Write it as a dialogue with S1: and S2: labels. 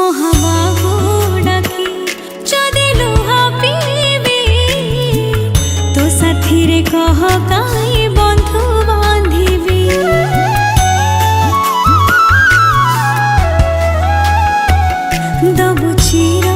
S1: মহাবাহু ডাকি যদি লুহা পিবি তো সাথীরে কহ কাই বন্ধু বাঁধিবি দবু চির